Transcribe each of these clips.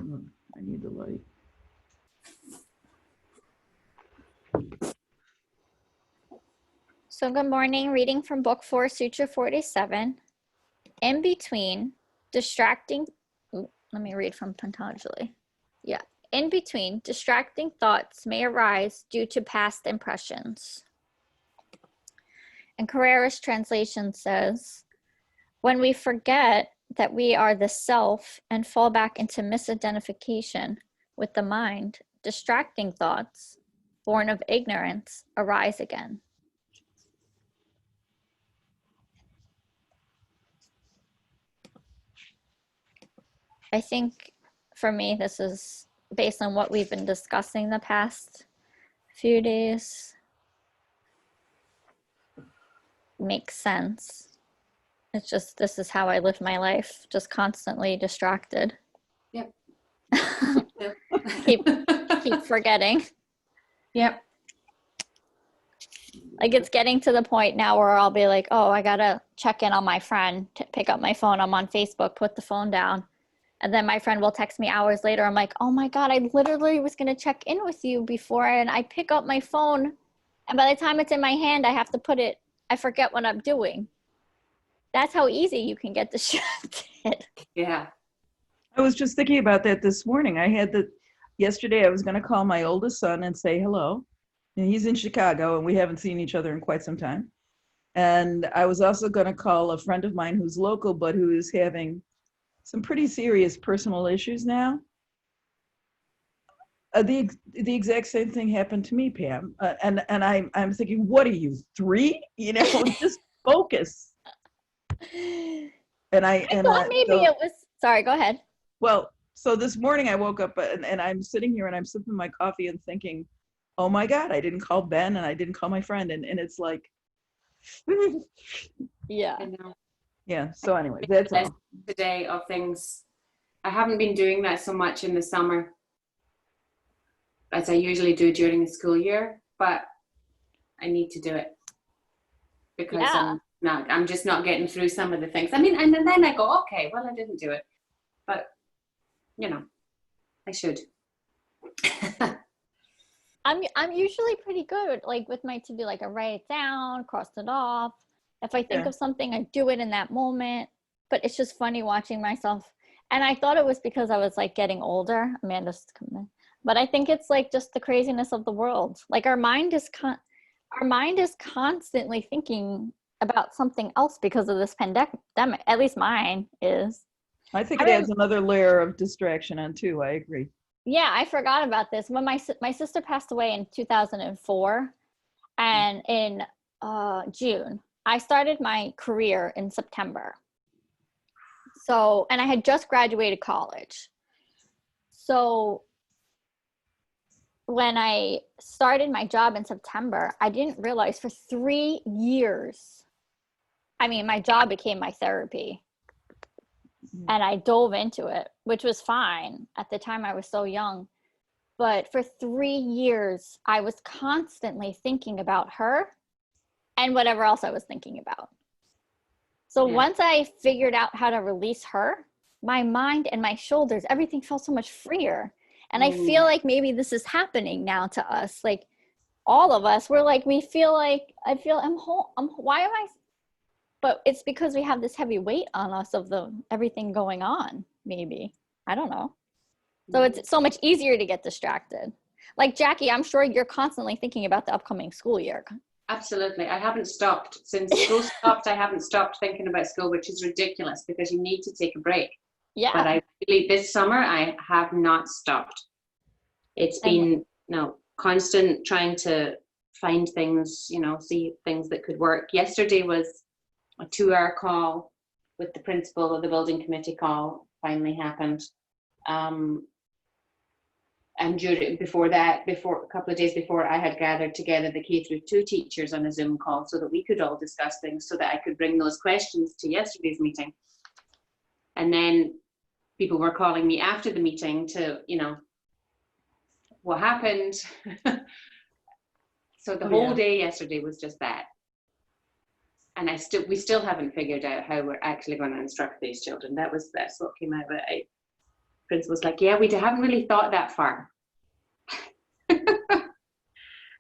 I need the light. So good morning, reading from Book 4, Sutra 47. In between, distracting, let me read from Pantanjali. Yeah. In between, distracting thoughts may arise due to past impressions. And Carrera's translation says, when we forget that we are the self and fall back into misidentification with the mind, distracting thoughts, born of ignorance, arise again. I think for me, this is based on what we've been discussing the past few days. Makes sense. It's just, this is how I live my life, just constantly distracted. Yep. keep forgetting. Yep. Like it's getting to the point now where I'll be like, oh, I gotta check in on my friend, pick up my phone. I'm on Facebook, put the phone down. And then my friend will text me hours later. I'm like, oh my God, I literally was going to check in with you before. And I pick up my phone. And by the time it's in my hand, I have to put it, I forget what I'm doing. That's how easy you can get distracted. Yeah. I was just thinking about that this morning. Yesterday I was going to call my oldest son and say hello. And he's in Chicago and we haven't seen each other in quite some time. And I was also going to call a friend of mine who's local, but who is having some pretty serious personal issues now. The exact same thing happened to me, Pam. And I'm thinking, what are you, 3? You know, just focus. And I thought maybe it was, sorry, go ahead. Well, so this morning I woke up and I'm sitting here and I'm sipping my coffee and thinking, oh my God, I didn't call Ben and I didn't call my friend. And it's like, yeah. I know. Yeah, so anyway, that's all. Today of things. I haven't been doing that so much in the summer as I usually do during the school year, but I need to do it because I'm just not getting through some of the things. I mean, and then I go, okay, well, I didn't do it, but you know, I should. I'm usually pretty good, like with my to-do, like I write it down, cross it off. If I think of something, I do it in that moment. But it's just funny watching myself. And I thought it was because I was like getting older. Amanda's coming in. But I think it's like just the craziness of the world. Like our mind is constantly thinking about something else because of this pandemic. At least mine is. I think it adds another layer of distraction on too. I agree. Yeah, I forgot about this. When my sister passed away in 2004, and in June, I started my career in September. So, and I had just graduated college. So when I started my job in September, I didn't realize for 3 years, I mean, my job became my therapy. And I dove into it, which was fine. At the time, I was so young. But for 3 years, I was constantly thinking about her and whatever else I was thinking about. So once I figured out how to release her, my mind and my shoulders, everything felt so much freer. And I feel like maybe this is happening now to us. Like all of us, we're like, we feel like, why am I? But it's because we have this heavy weight on us of everything going on, maybe. I don't know. So it's so much easier to get distracted. Like Jackie, I'm sure you're constantly thinking about the upcoming school year. Absolutely. I haven't stopped. Since school stopped, I haven't stopped thinking about school, which is ridiculous because you need to take a break. Yeah. But this summer, I have not stopped. It's been, constant trying to find things, see things that could work. Yesterday was a 2-hour call with the principal of the building committee call finally happened. And before a couple of days before, I had gathered together the K-2 teachers on a Zoom call so that we could all discuss things so that I could bring those questions to yesterday's meeting. And then people were calling me after the meeting to, what happened? So the whole day yesterday was just that. And we still haven't figured out how we're actually going to instruct these children. That's what came out of it. principal's like, yeah, we haven't really thought that far.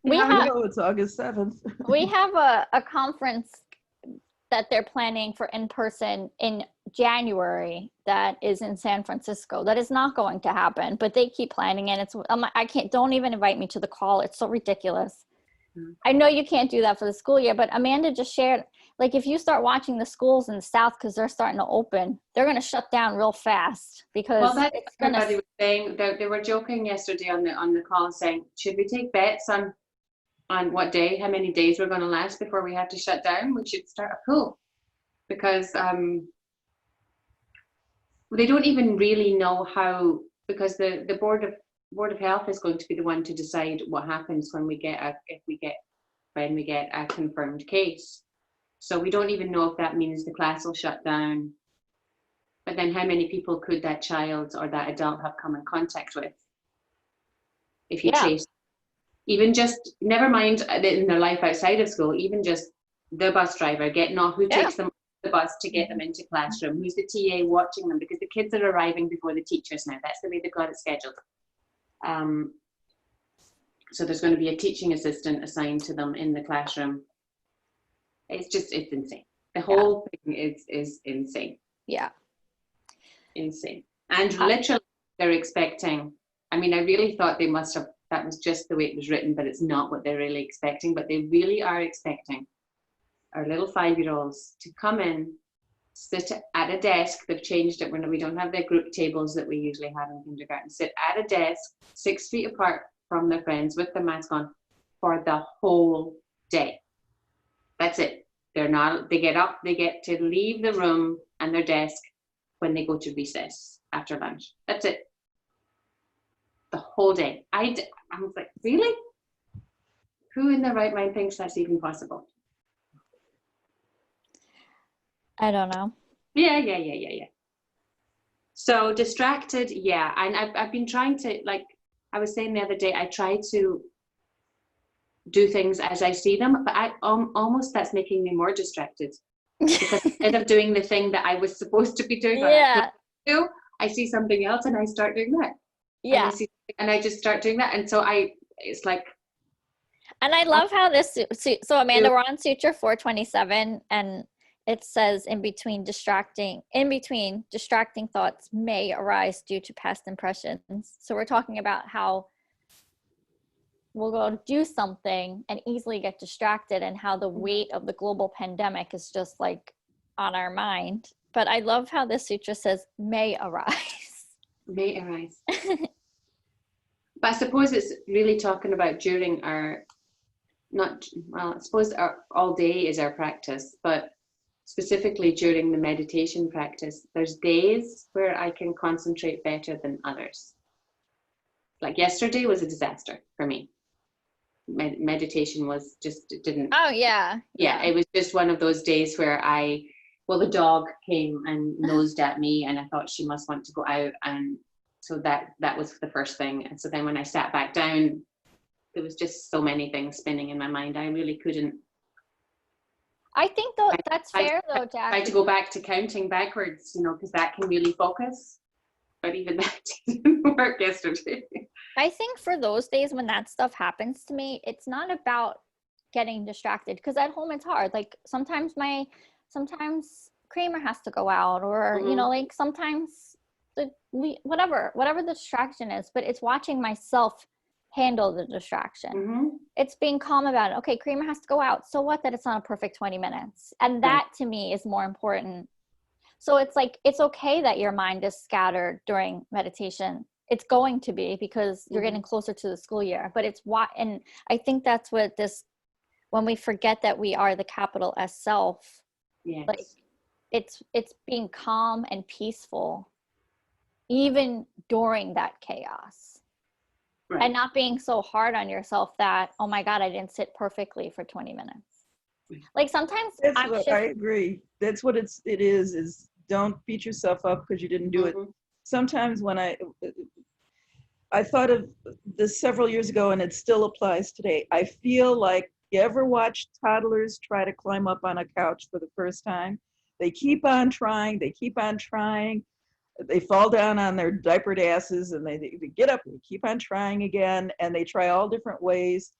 We I have know it's August 7th. we have a conference that they're planning for in person in January that is in San Francisco. That is not going to happen, but they keep planning it. It's I can't. Don't even invite me to the call. It's so ridiculous. I know you can't do that for the school year, but Amanda just shared, like, if you start watching the schools in the South because they're starting to open, they're going to shut down real fast because Well, that's it's what going everybody to. was saying. They were joking yesterday on the call, saying, should we take bets on what day, how many days we're going to last before we have to shut down? We should start a pool, because they don't even really know how, because the board of health is going to be the one to decide what happens when we get a confirmed case. So we don't even know if that means the class will shut down. But then how many people could that child or that adult have come in contact with if you trace? Even just, never mind in their life outside of school, even just the bus driver getting off, who takes them off the bus to get them into classroom, who's the TA watching them, because the kids are arriving before the teachers now. That's the way they've got it scheduled. So there's going to be a teaching assistant assigned to them in the classroom. It's insane. The whole thing is insane. Yeah. Insane. And literally they're expecting, I mean, I really thought they must have, that was just the way it was written, but it's not what they're really expecting. But they really are expecting our little 5-year-olds to come in, sit at a desk. They've changed it. We don't have the group tables that we usually have in kindergarten. Sit at a desk 6 feet apart from their friends with the mask on for the whole day. That's it. They get up, they get to leave the room and their desk when they go to recess after lunch. That's it. The whole day. I was like, really? Who in their right mind thinks that's even possible? I don't know. Yeah. So distracted, yeah. And I've been trying to, like I was saying the other day, I try to do things as I see them, but I almost that's making me more distracted. Because instead of doing the thing that I was supposed to be doing, I see something else and I start doing that. Yeah. And I just start doing that. And so it's like. And I love how this, so Amanda, we're on Sutra 427, and it says in between distracting thoughts may arise due to past impressions. So we're talking about how we'll go do something and easily get distracted, and how the weight of the global pandemic is just like on our mind. But I love how this sutra says may arise. May arise. But I suppose it's really talking about during our, I suppose all day is our practice, but specifically during the meditation practice, there's days where I can concentrate better than others. Like yesterday was a disaster for me. Meditation was just, it didn't. Oh, yeah. Yeah, it was just one of those days where the dog came and nosed at me and I thought she must want to go out. And so that was the first thing. And so then when I sat back down, there was just so many things spinning in my mind. I really couldn't. I think though that's fair though, Jack. I tried to go back to counting backwards, because that can really focus. But even that didn't work yesterday. I think for those days when that stuff happens to me, it's not about getting distracted, because at home it's hard. Like sometimes Kramer has to go out, or like sometimes whatever the distraction is, but it's watching myself handle the distraction. It's being calm about it. Okay, Kramer has to go out, so what that it's not a perfect 20 minutes, and that to me is more important. So it's like, it's okay that your mind is scattered during meditation. It's going to be, because you're getting closer to the school year, but it's and I think that's what when we forget that we are the capital S self, like it's being calm and peaceful even during that chaos. Right. And not being so hard on yourself that, oh my God, I didn't sit perfectly for 20 minutes. Like sometimes I agree. That's what it is don't beat yourself up because you didn't do it. Sometimes when I thought of this several years ago, and it still applies today. I feel like, you ever watch toddlers try to climb up on a couch for the first time? They keep on trying. they fall down on their diapered asses and they get up and keep on trying again, and they try all different ways.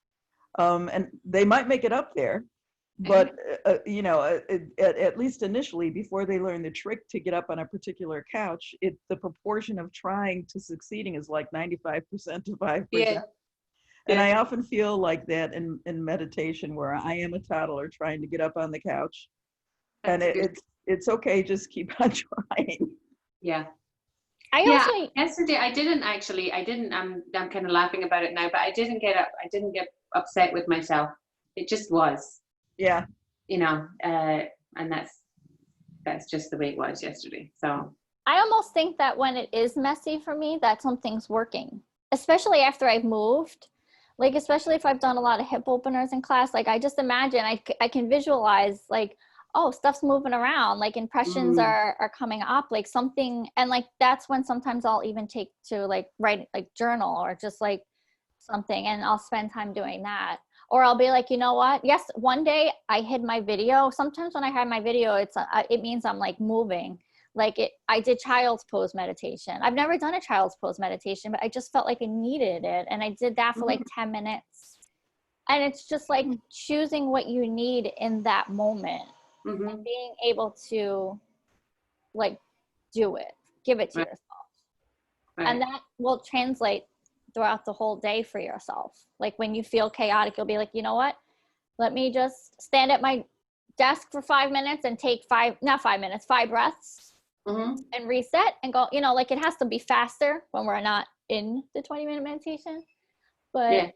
And they might make it up there, but at least initially, before they learn the trick to get up on a particular couch, the proportion of trying to succeeding is like 95% to 5%. Yeah. And I often feel like that in meditation, where I am a toddler trying to get up on the couch. And it's okay, just keep on trying. Yeah. Yesterday I didn't, I'm kind of laughing about it now, but I didn't get upset with myself. It just was. Yeah. And that's just the way it was yesterday. So I almost think that when it is messy for me, that something's working, especially after I've moved. Like, especially if I've done a lot of hip openers in class, like I just imagine I can visualize like, oh, stuff's moving around, like impressions are coming up, like something. And like, that's when sometimes I'll even take to like write, like journal or just like something, and I'll spend time doing that. Or I'll be like, you know what? Yes, one day I hid my video. Sometimes when I hide my video, it means I'm like moving. I did child's pose meditation. I've never done a child's pose meditation, but I just felt like I needed it. And I did that for like 10 minutes. And it's just like choosing what you need in that moment and being able to like do it, give it to yourself. Right. And that will translate throughout the whole day for yourself. Like when you feel chaotic, you'll be like, you know what? Let me just stand at my desk for 5 minutes and take 5 breaths. And reset and go, like it has to be faster when we're not in the 20-minute meditation, but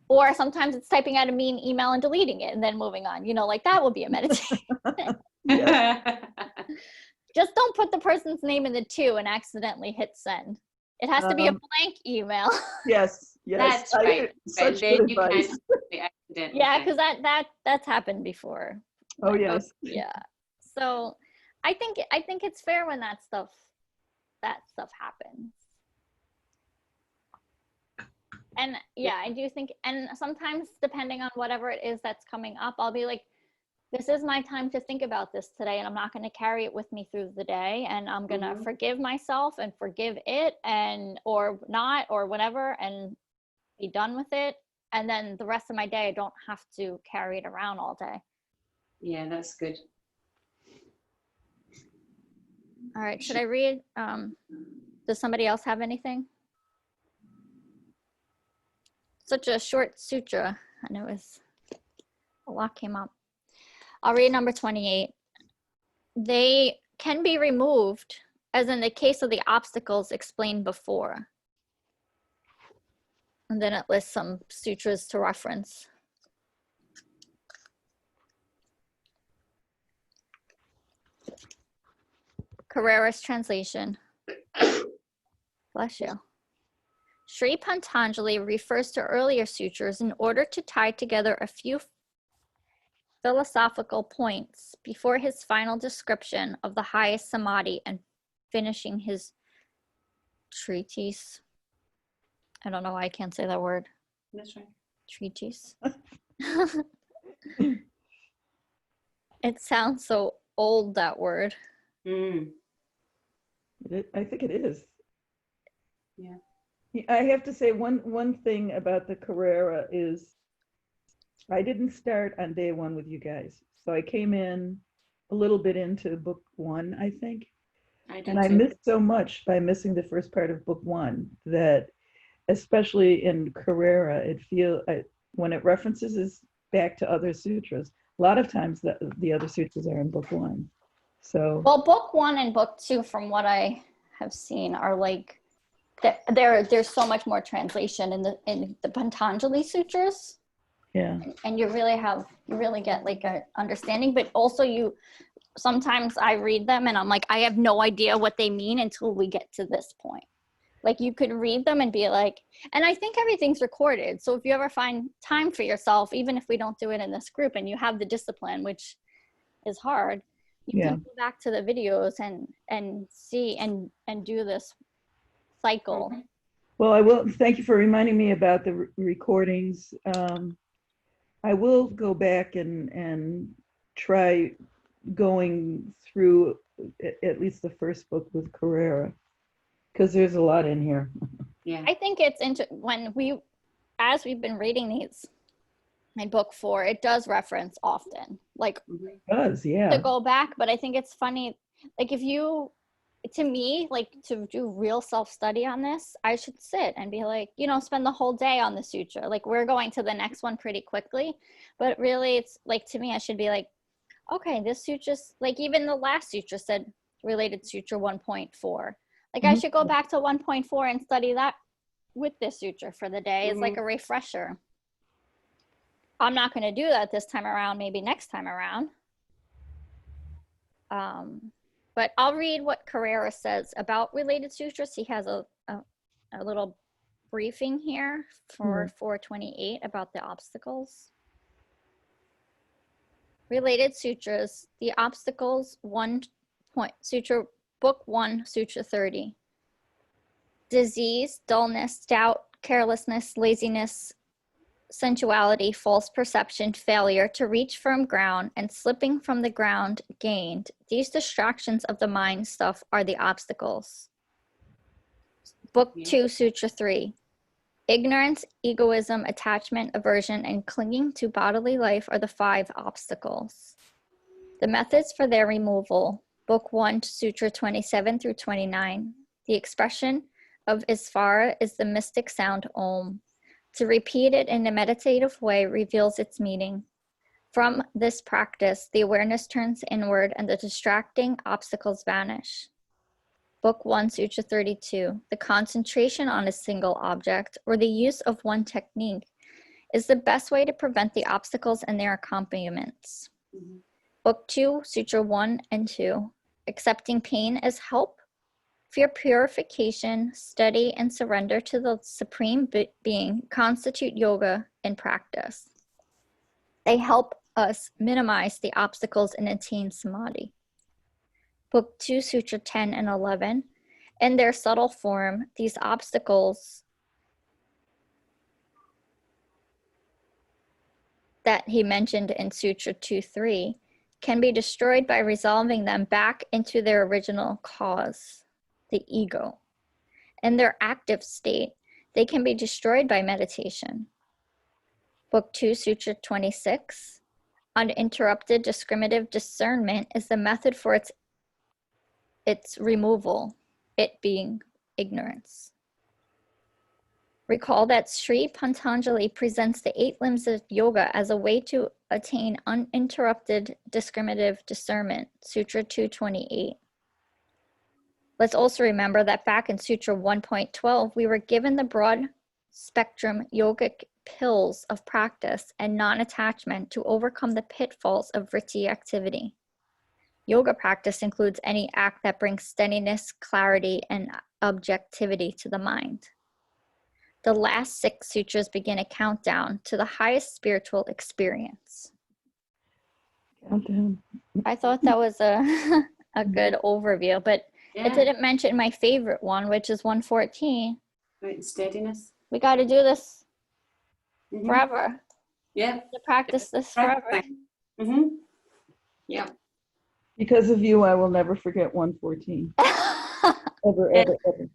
or sometimes it's typing out a mean email and deleting it and then moving on, like that will be a meditation. Just don't put the person's name in the 2 and accidentally hit send. It has to be a blank email. Yes. That's right. Such good advice. Yeah, because that's happened before. Oh yes. Yeah. So I think it's fair when that stuff happens. And I do think, and sometimes depending on whatever it is that's coming up, I'll be like, this is my time to think about this today, and I'm not going to carry it with me through the day, and I'm going to forgive myself and forgive it, and or not, or whatever, and be done with it. And then the rest of my day, I don't have to carry it around all day. Yeah, that's good. All right, should I read? Does somebody else have anything? Such a short sutra, and it was, a lot came up. I'll read number 28. They can be removed, as in the case of the obstacles explained before. And then it lists some sutras to reference. Carrera's translation. Bless you. Sri Pantanjali refers to earlier sutras in order to tie together a few philosophical points before his final description of the highest samadhi and finishing his treatise. I don't know why I can't say that word. That's right. Treatise. It sounds so old, that word. I think it is. Yeah. I have to say one thing about the Carrera is I didn't start on day 1 with you guys. So I came in a little bit into book 1, I think. I missed so much by missing the first part of book 1 that, especially in Carrera, when it references back to other sutras, a lot of times the other sutras are in book 1. So well, book 1 and book 2, from what I have seen, are like there's so much more translation in the Pantanjali sutras. Yeah. And you really get like an understanding, but also sometimes I read them and I'm like, I have no idea what they mean until we get to this point. Like you could read them and be like, and I think everything's recorded. So if you ever find time for yourself, even if we don't do it in this group and you have the discipline, which is hard, you can go back to the videos and see and do this cycle. Well, I will. Thank you for reminding me about the recordings. I will go back and try going through at least the first book with Carrera, because there's a lot in here. Yeah. I think it's as we've been reading these in book 4, it does reference often, like Mhm. It does, to yeah. go back. But I think it's funny, like to me, like to do real self-study on this, I should sit and be like, spend the whole day on the sutra. Like we're going to the next one pretty quickly, but really it's like, to me, I should be like, okay, this sutra, like even the last sutra said related sutra 1.4. Like I should go back to 1.4 and study that with this sutra for the day. It's like a refresher. I'm not going to do that this time around, maybe next time around. But I'll read what Carrera says about related sutras. He has a little briefing here for 428 about the obstacles. Related sutras, the obstacles, Sutra, Book 1, Sutra 30. Disease, dullness, doubt, carelessness, laziness, sensuality, false perception, failure to reach firm ground, and slipping from the ground gained. These distractions of the mind stuff are the obstacles. Book 2, Sutra 3. Ignorance, egoism, attachment, aversion, and clinging to bodily life are the 5 obstacles. The methods for their removal. Book 1, Sutra 27 through 29. The expression of Isvara is the mystic sound Om. To repeat it in a meditative way reveals its meaning. From this practice, the awareness turns inward and the distracting obstacles vanish. Book 1, Sutra 32. The concentration on a single object or the use of one technique is the best way to prevent the obstacles and their accompaniments. Book 2, Sutra 1 and 2. Accepting pain as help for purification, study, and surrender to the Supreme Being constitute yoga in practice. They help us minimize the obstacles and attain samadhi. Book 2, Sutra 10 and 11. In their subtle form, these obstacles that he mentioned in Sutra 2.3 can be destroyed by resolving them back into their original cause, the ego. In their active state, they can be destroyed by meditation. Book 2, Sutra 26. Uninterrupted discriminative discernment is the method for its removal, it being ignorance. Recall that Sri Pantanjali presents the 8 limbs of yoga as a way to attain uninterrupted discriminative discernment, Sutra 228. Let's also remember that back in Sutra 1.12, we were given the broad spectrum yogic pills of practice and non-attachment to overcome the pitfalls of vritti activity. Yoga practice includes any act that brings steadiness, clarity, and objectivity to the mind. The last 6 sutras begin a countdown to the highest spiritual experience. Countdown. I thought that was a good overview, but it didn't mention my favorite one, which is 114. Right, steadiness. We got to do this forever. Yeah. To practice this forever. Yeah. Because of you, I will never forget 114. Ever, ever, ever.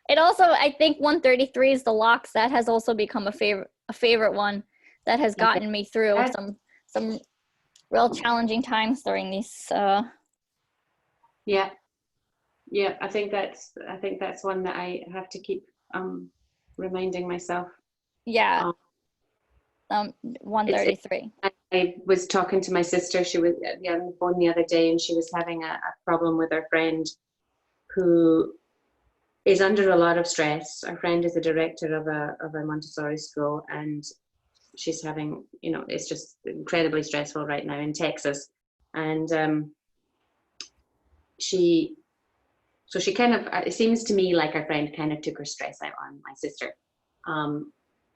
It also, I think 133 is the locks. That has also become a favorite one that has gotten me through some real challenging times during these. Yeah. I think that's one that I have to keep reminding myself. Yeah. 133. I was talking to my sister. She was on the phone the other day, and she was having a problem with her friend who is under a lot of stress. Our friend is a director of a Montessori school, and she's having, it's just incredibly stressful right now in Texas. And she kind of, it seems to me like our friend kind of took her stress out on my sister.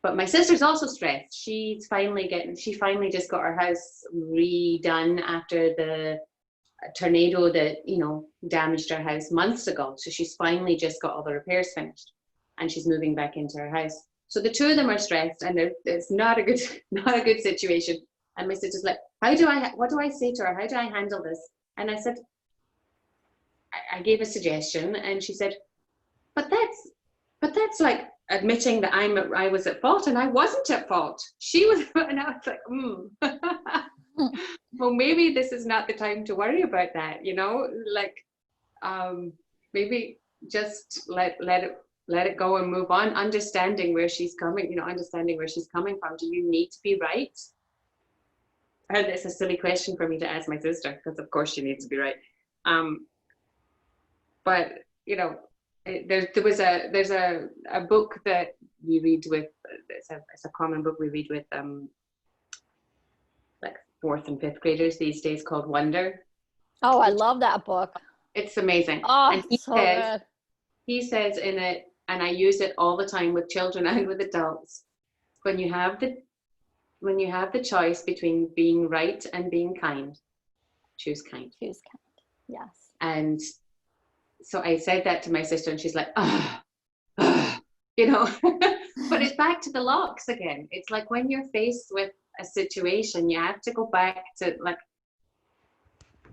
But my sister's also stressed. She finally just got her house redone after the tornado that, damaged her house months ago. So she's finally just got all the repairs finished, and she's moving back into her house. So the two of them are stressed, and it's not a good situation. And my sister's like, what do I say to her? How do I handle this? And I said, I gave a suggestion, and she said, but that's like admitting that I was at fault, and I wasn't at fault. She was, and I was like, well, maybe this is not the time to worry about that, you know, like, maybe just let it go and move on, understanding where she's coming, understanding where she's coming from. Do you need to be right? And it's a silly question for me to ask my sister, because of course she needs to be right. But there's a book that we read with, it's a common book we read with like 4th and 5th graders these days, called Wonder. Oh, I love that book. It's amazing. Oh, And he says in it, and I use it all the time with children and with adults, when you have the choice between being right and being kind, choose kind. Choose kind. Yes. And so I said that to my sister, and she's like, but it's back to the locks again. It's like when you're faced with a situation, you have to go back to, like,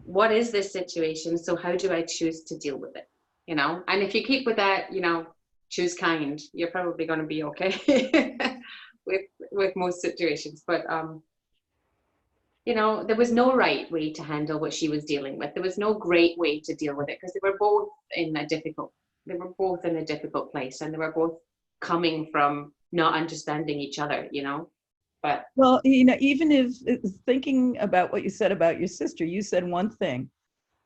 what is this situation? So how do I choose to deal with it? And if you keep with that, choose kind, you're probably going to be okay with most situations. But there was no right way to handle what she was dealing with. There was no great way to deal with it, because they were both in a difficult place, and they were both coming from not understanding each other, But well, even if thinking about what you said about your sister, you said one thing.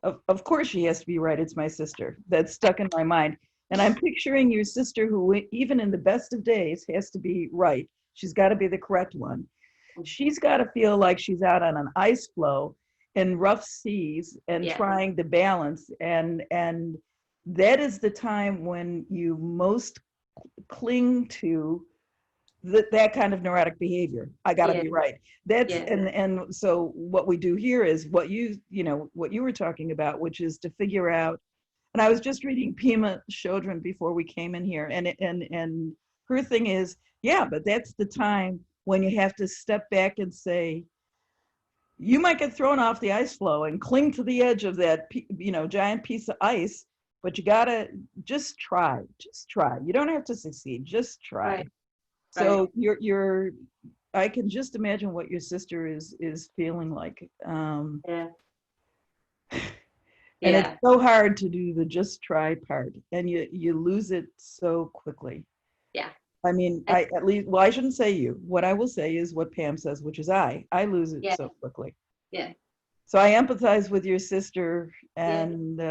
Of course she has to be right. It's my sister. That's stuck in my mind. And I'm picturing your sister who, even in the best of days, has to be right. She's got to be the correct one. She's got to feel like she's out on an ice floe in rough seas and trying to balance. And that is the time when you most cling to that kind of neurotic behavior. I got to be right. That's and so what we do here is what you were talking about, which is to figure out. And I was just reading Pema Chodron before we came in here, and her thing is, but that's the time when you have to step back and say, you might get thrown off the ice floe and cling to the edge of that giant piece of ice, but you gotta just try. You don't have to succeed, just try. Right. So you're I can just imagine what your sister is feeling like. And it's so hard to do the just try part, and you lose it so quickly. Yeah. I mean, I shouldn't say you. What I will say is what Pam says, which is I lose it so quickly. Yeah. So I empathize with your sister, and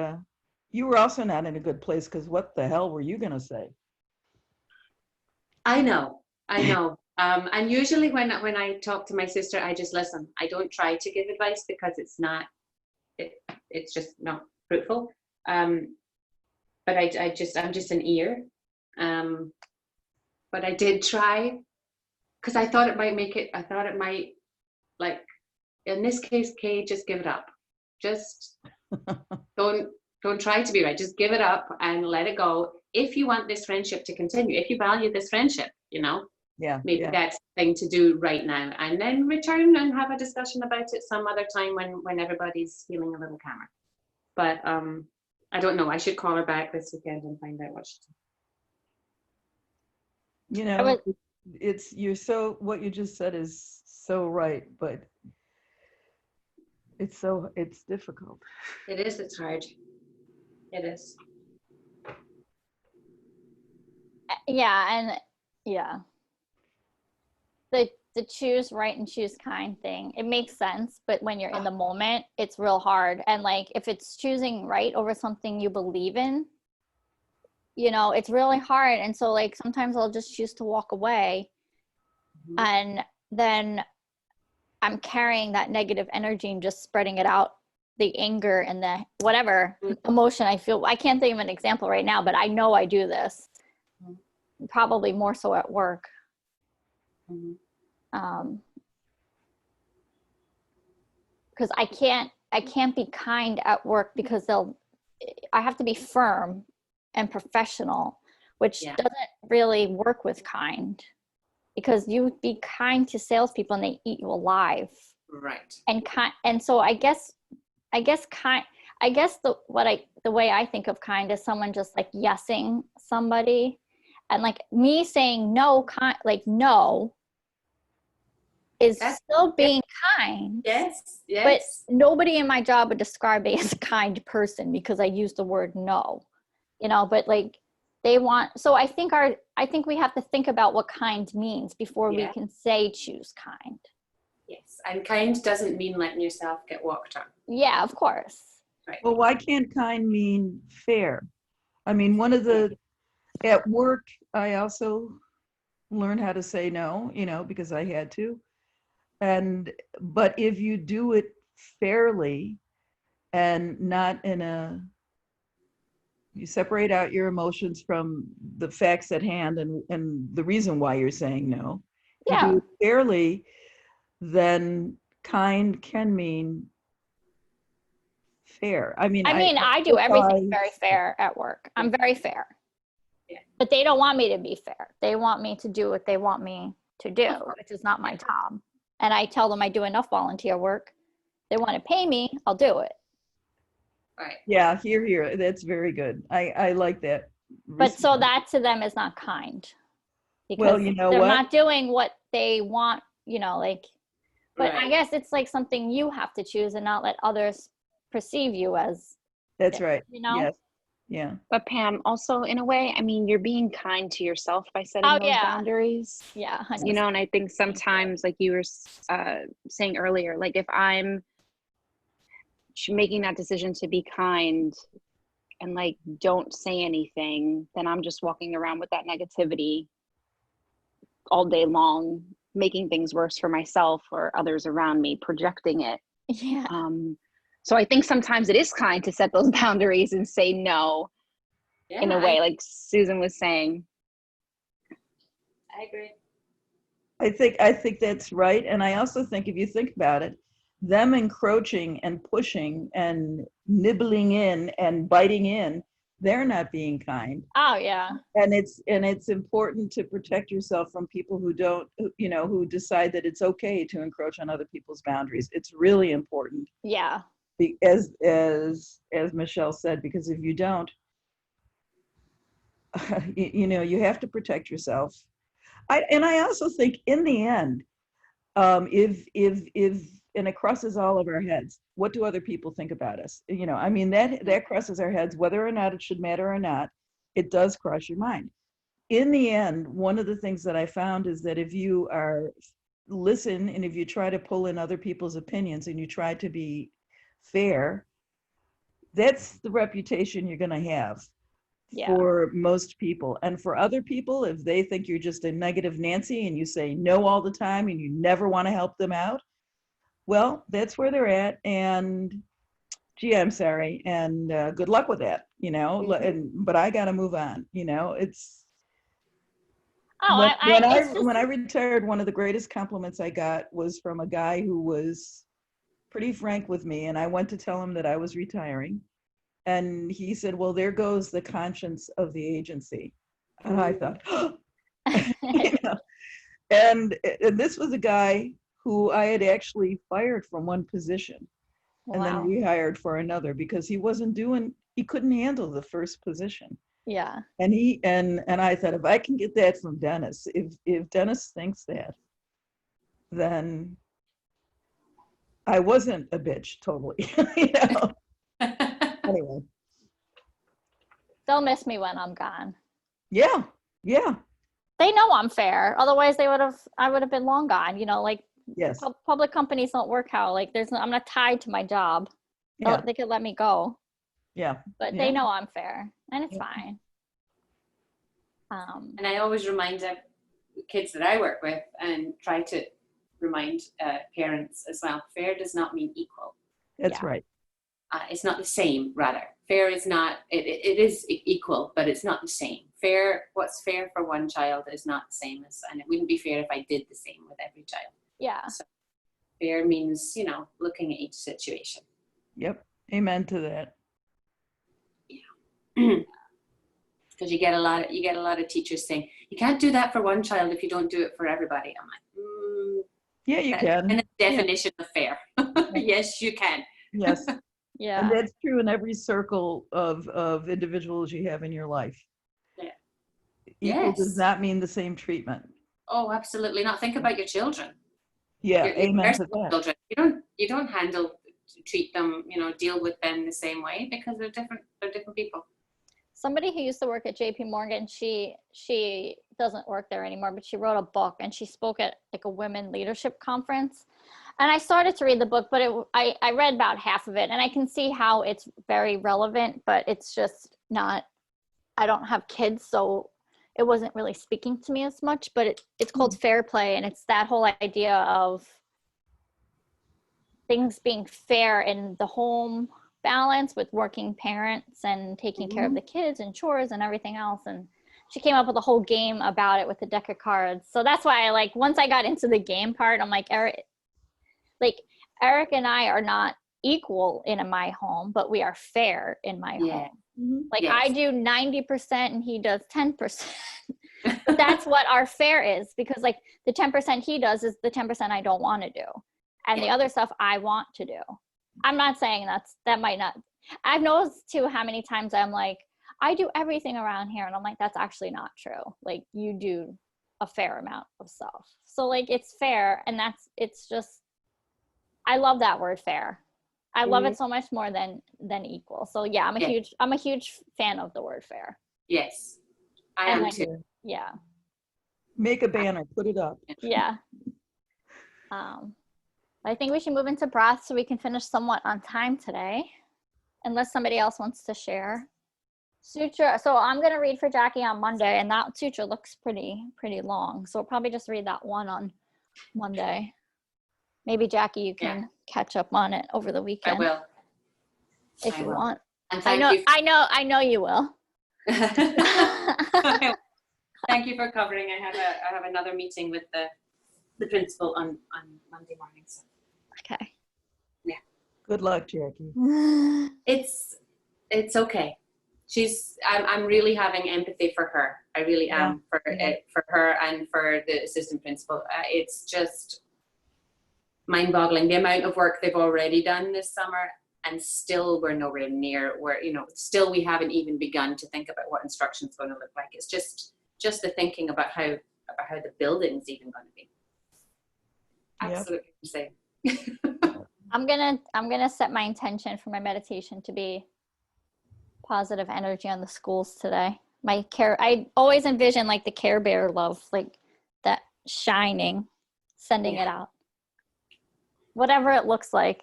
you were also not in a good place, because what the hell were you going to say? I know. And usually when I talk to my sister, I just listen. I don't try to give advice, because it's just not fruitful. But I'm just an ear. But I did try, because I thought it might, like, in this case, Kay, just give it up. Just don't try to be right. Just give it up and let it go. If you want this friendship to continue, if you value this friendship, maybe that's the thing to do right now, and then return and have a discussion about it some other time when everybody's feeling a little calmer. But I don't know. I should call her back this weekend and find out what she did. What you just said is so right, but it's difficult. It is. It's hard. It is. The choose right and choose kind thing, it makes sense, but when you're in the moment, it's real hard. And like, if it's choosing right over something you believe in, it's really hard. And so, like, sometimes I'll just choose to walk away, and then I'm carrying that negative energy and just spreading it out, the anger and the whatever emotion I feel. I can't think of an example right now, but I know I do this, probably more so at work. Because I can't be kind at work, because I have to be firm and professional, which doesn't really work with kind, because you be kind to salespeople and they eat you alive. Right. And so I guess kind, I guess the way I think of kind is someone just like yesing somebody, and like me saying no, like no is still being kind. Yes, yes. But nobody in my job would describe me as a kind person because I use the word no, but like they want, so I think we have to think about what kind means before we can say choose kind. Yes, and kind doesn't mean letting yourself get walked on. Yeah, of course. Right. Well, why can't kind mean fair? I mean, at work, I also learned how to say no, because I had to. But if you do it fairly and not you separate out your emotions from the facts at hand and the reason why you're saying no. If you do it fairly, then kind can mean fair. I mean, I do everything very fair at work. I'm very fair. Yeah. But they don't want me to be fair. They want me to do what they want me to do, which is not my job. And I tell them I do enough volunteer work. They want to pay me, I'll do it. Right. Yeah, here. That's very good. I like that. But so that to them is not kind. Because well, they're not doing what they want, but I guess it's like something you have to choose and not let others perceive you as. That's right. Yes. Yeah. But Pam, also in a way, I mean, you're being kind to yourself by setting those boundaries. Yeah. 100%. And I think sometimes, like you were saying earlier, like if I'm making that decision to be kind and like don't say anything, then I'm just walking around with that negativity all day long, making things worse for myself or others around me, projecting it. Yeah. So I think sometimes it is kind to set those boundaries and say no in a way, like Susan was saying. I agree. I think that's right. And I also think if you think about it, them encroaching and pushing and nibbling in and biting in, they're not being kind. Oh yeah. And it's important to protect yourself from people who don't, who decide that it's okay to encroach on other people's boundaries. It's really important. Yeah. As Michelle said, because if you don't, you have to protect yourself. I also think in the end, if and it crosses all of our heads, what do other people think about us? I mean, that crosses our heads, whether or not it should matter or not, it does cross your mind. In the end, one of the things that I found is that if you listen and if you try to pull in other people's opinions and you try to be fair, that's the reputation you're going to have for most people. And for other people, if they think you're just a negative Nancy and you say no all the time and you never want to help them out, well, that's where they're at. And gee, I'm sorry. And good luck with that, but I got to move on. It's when I retired, one of the greatest compliments I got was from a guy who was pretty frank with me, and I went to tell him that I was retiring, and he said, well, there goes the conscience of the agency. And I thought, and this was a guy who I had actually fired from one position and then rehired for another because he couldn't handle the first position. Yeah. And I thought, if I can get that from Dennis, if Dennis thinks that, then I wasn't a bitch totally, Anyway. They'll miss me when I'm gone. Yeah. Yeah. They know I'm fair. Otherwise I would have been long gone, Yes. Public companies don't work how, I'm not tied to my job. Yeah. They could let me go. Yeah. But they know I'm fair and it's fine. And I always remind the kids that I work with and try to remind parents as well, fair does not mean equal. That's right. It's not the same, rather. Fair is not, it is equal, but it's not the same. What's fair for one child is not the same as, and it wouldn't be fair if I did the same with every child. Yeah. So fair means, looking at each situation. Yep. Amen to that. Yeah. Because you get a lot of teachers saying, you can't do that for one child if you don't do it for everybody. I'm like, yeah, you can. And the definition of fair. Yes, you can. Yes. Yeah. And that's true in every circle of individuals you have in your life. Yeah. Equal does Yes. not mean the same treatment. Oh, absolutely not. Think about your children. Yeah, Your amen to personal that. children. You don't treat them, deal with them the same way because they're different. They're different people. Somebody who used to work at JP Morgan, she doesn't work there anymore, but she wrote a book and she spoke at like a women leadership conference. And I started to read the book, but I read about half of it, and I can see how it's very relevant, but it's just not, I don't have kids, so it wasn't really speaking to me as much, but it's called Fair Play, and it's that whole idea of things being fair in the home balance with working parents and taking care of the kids and chores and everything else. And she came up with a whole game about it with the deck of cards. So that's why once I got into the game part, I'm like, Eric and I are not equal in my home, but we are fair in my home. Like Yes. I do 90% and he does 10%. But that's what our fair is, because like the 10% he does is the 10% I don't want to do. And the other stuff I want to do. I'm not saying that might not. I've noticed too how many times I'm like, I do everything around here. And I'm like, that's actually not true. Like you do a fair amount of stuff. So like it's fair. And it's just, I love that word fair. I love it so much more than equal. So yeah, I'm a huge fan of the word fair. Yes, I am too. Yeah. Make a banner, put it up. Yeah. I think we should move into breath so we can finish somewhat on time today, unless somebody else wants to share. Sutra. So I'm going to read for Jackie on Monday, and that sutra looks pretty long. So we'll probably just read that one on Monday. Maybe Jackie, you can catch up on it over the weekend. I will. If you want. And I know you will. Thank you for covering. I have another meeting with the principal on Monday morning. So. Okay. Yeah. Good luck, Jackie. It's okay. I'm really having empathy for her. I really am for her and for the assistant principal. It's just mind-boggling the amount of work they've already done this summer, and still we're nowhere near where, still we haven't even begun to think about what instruction's going to look like. It's just the thinking about how the building's even going to be. Absolutely insane. I'm gonna set my intention for my meditation to be positive energy on the schools today. I always envision like the Care Bear love, like that shining, sending it out. Whatever it looks like.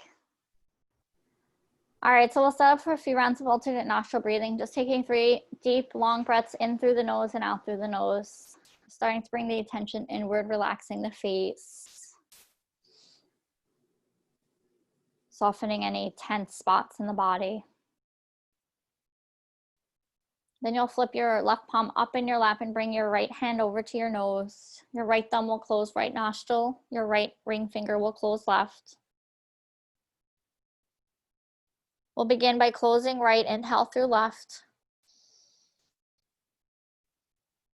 All right, so we'll set up for a few rounds of alternate nostril breathing, just taking 3 deep, long breaths in through the nose and out through the nose. Starting to bring the attention inward, relaxing the face. Softening any tense spots in the body. Then you'll flip your left palm up in your lap and bring your right hand over to your nose. Your right thumb will close right nostril. Your right ring finger will close left. We'll begin by closing right, inhale through left.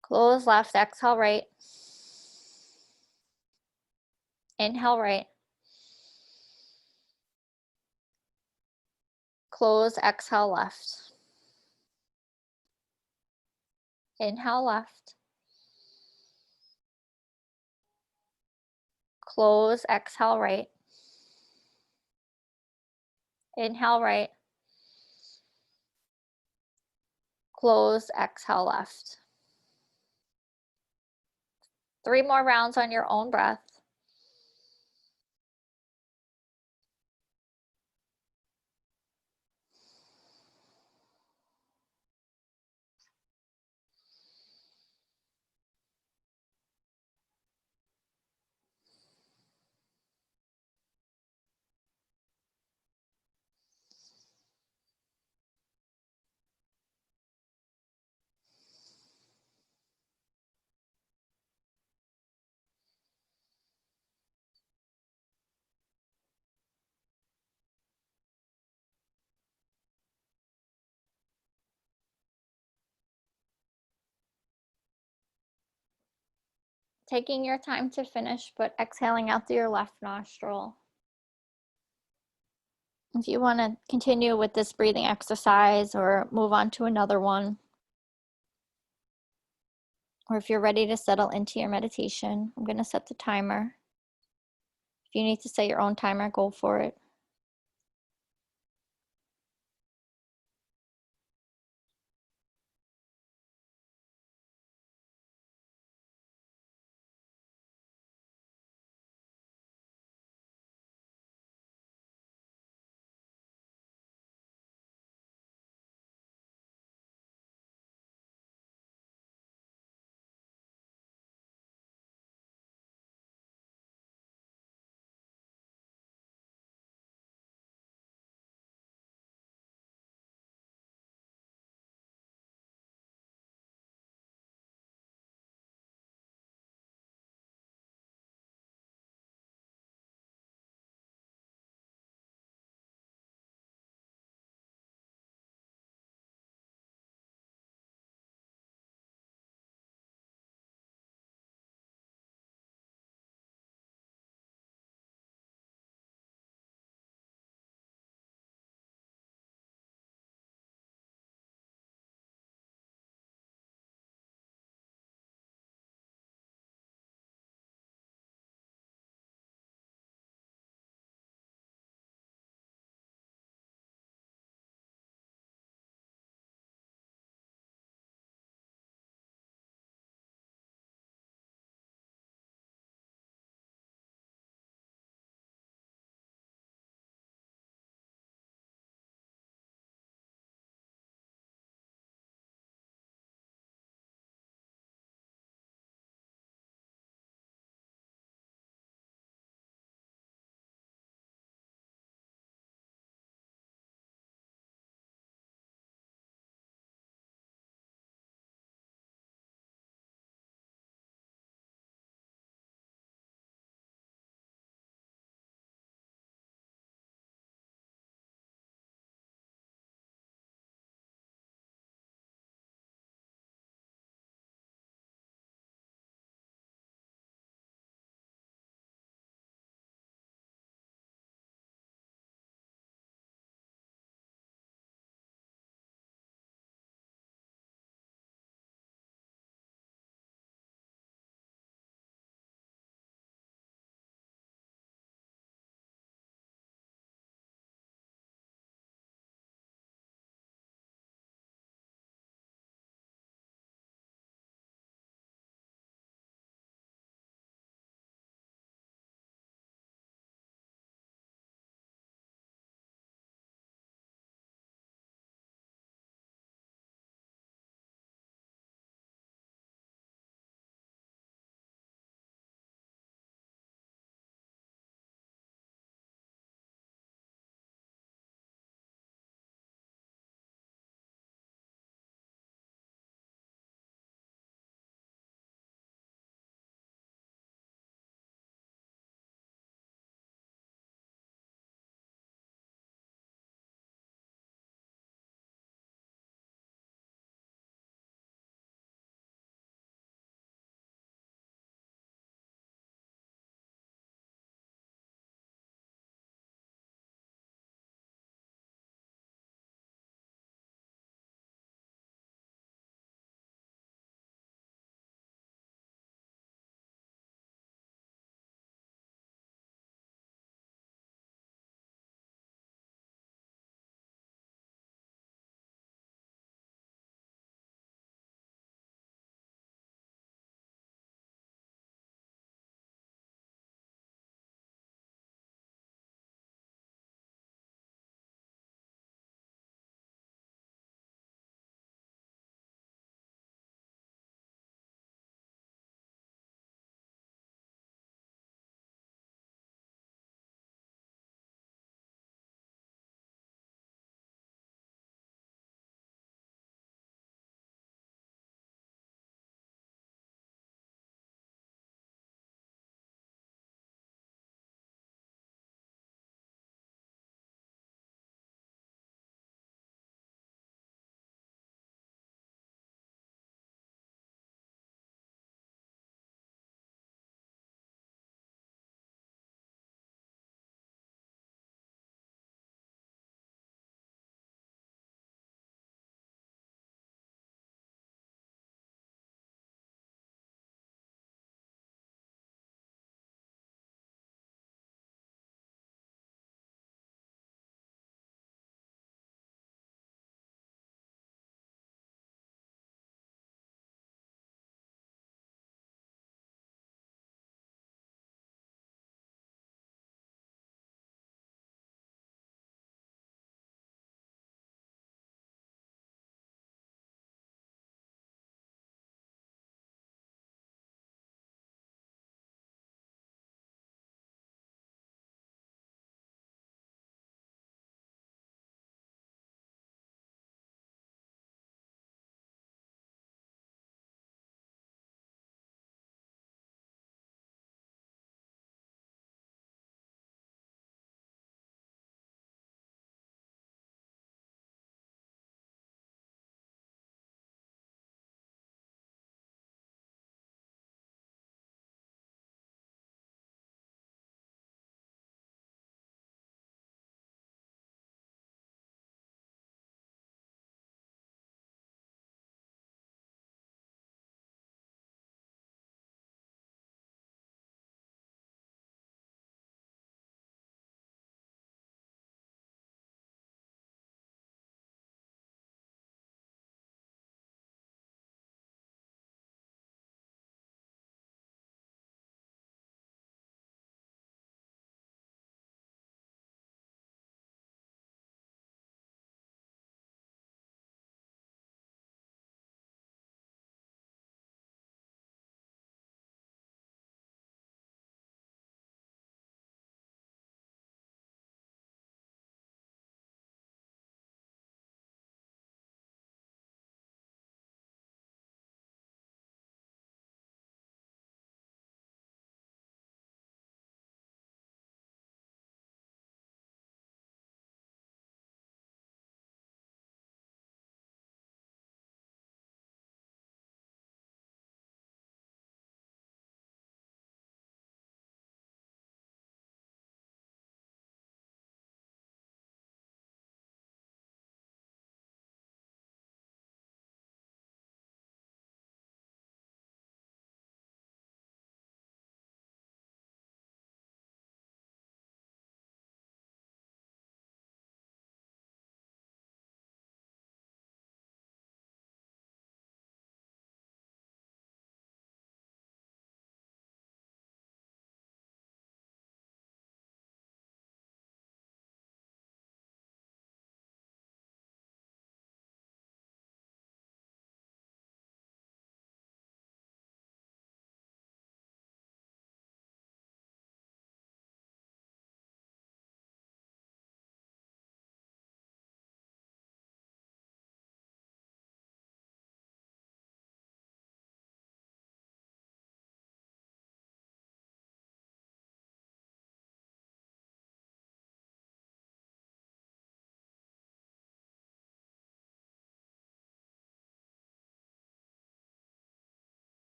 Close left, exhale right. Inhale right. Close, exhale left. Inhale left. Close, exhale right. Inhale right. Close, exhale left. 3 more rounds on your own breath. Taking your time to finish, but exhaling out through your left nostril. If you want to continue with this breathing exercise or move on to another one, or if you're ready to settle into your meditation, I'm going to set the timer. If you need to set your own timer, go for it.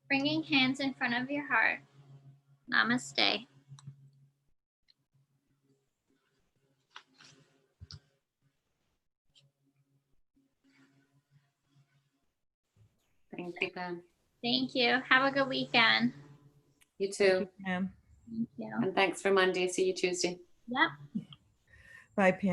Bringing hands in front of your heart. Namaste. Thank you, Pam. Thank you. Have a good weekend. You too. Pam. Thank you. And thanks for Monday. See you Tuesday. Yep. Bye, Pam.